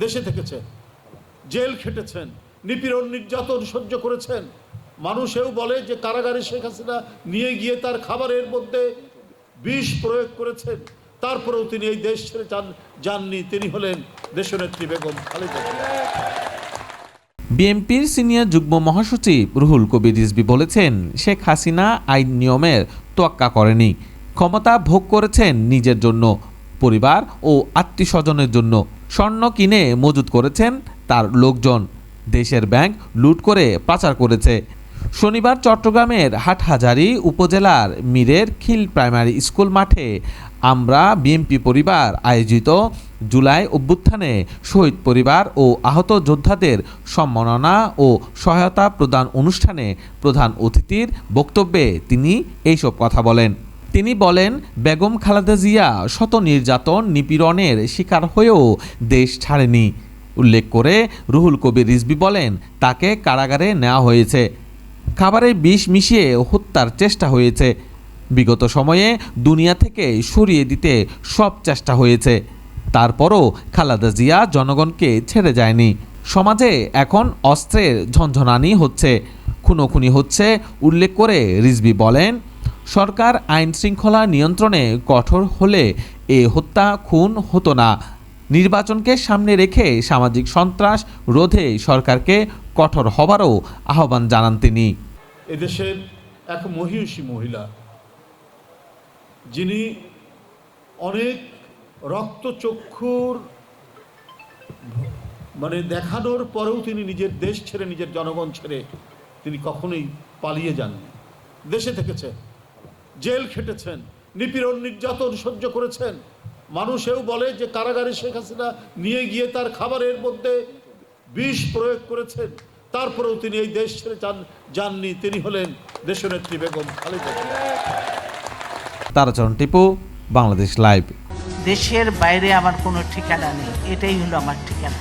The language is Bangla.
দেশে থেকেছেন, জেল খেটেছেন, নিপীড়ন নির্যাতন সহ্য করেছেন। মানুষেও বলে যে কারাগারে শেখ হাসিনা নিয়ে গিয়ে তার খাবারের মধ্যে বিষ প্রয়োগ করেছেন, তারপরেও তিনি এই দেশ ছেড়ে যাননি। তিনি হলেন দেশনেত্রী বেগম খালেদা জিয়া। বিএনপির সিনিয়র যুগ্ম মহাসচিব রুহুল কবির রিজভী বলেছেন, শেখ হাসিনা আইন নিয়মের তোয়াক্কা করেনি। ক্ষমতা ভোগ করেছেন নিজের জন্য, পরিবার ও আত্মীয়স্বজনের জন্য। স্বর্ণ কিনে মজুত করেছেন তার লোকজন। দেশের ব্যাংক লুট করে পাচার করেছে। শনিবার চট্টগ্রামের হাটহাজারী উপজেলার মীরের খিল প্রাইমারি স্কুল মাঠে আমরা বিএনপি পরিবার আয়োজিত জুলাই অভ্যুত্থানে শহীদ পরিবার ও আহত যোদ্ধাদের সম্মাননা ও সহায়তা প্রদান অনুষ্ঠানে প্রধান অতিথির বক্তব্যে তিনি এইসব কথা বলেন। তিনি বলেন, বেগম খালেদা জিয়া শত নির্যাতন নিপীড়নের শিকার হয়েও দেশ ছাড়েনি। উল্লেখ করে রুহুল কবির রিজভী বলেন, তাকে কারাগারে নেওয়া হয়েছে, খাবারে বিষ মিশিয়ে হত্যার চেষ্টা হয়েছে। বিগত সময়ে দুনিয়া থেকে সরিয়ে দিতে সব চেষ্টা হয়েছে, তারপরও খালেদা জিয়া জনগণকে ছেড়ে যায়নি। সমাজে এখন অস্ত্রের ঝনঝনানি হচ্ছে, খুনোখুনি হচ্ছে। উল্লেখ করে রিজভী বলেন, সরকার আইন শৃঙ্খলা নিয়ন্ত্রণে কঠোর হলে এ হত্যা খুন হতো না। নির্বাচনকে সামনে রেখে সামাজিক সন্ত্রাস রোধে সরকারকে কঠোর হবারও আহ্বান জানান তিনি। এদেশের এক মহিষী মহিলা, যিনি অনেক রক্তচক্ষুর দেখানোর পরেও তিনি নিজের দেশ ছেড়ে, নিজের জনগণ ছেড়ে তিনি কখনোই পালিয়ে যাননি। দেশে থেকেছেন, জেল খেটেছেন, নিপীড়ন নির্যাতন সহ্য করেছেন। মানুষেও বলে যে কারাগারে শেখ হাসিনা নিয়ে গিয়ে তার খাবারের মধ্যে বিষ প্রয়োগ করেছেন, তারপরেও তিনি এই দেশ ছেড়ে যাননি। তিনি হলেন দেশনেত্রী বেগম খালেদা জিয়া। তারাচরণ টিপু, বাংলাদেশ লাইভ। দেশের বাইরে আমার কোনো ঠিকানা নেই, এটাই হলো আমার ঠিকানা।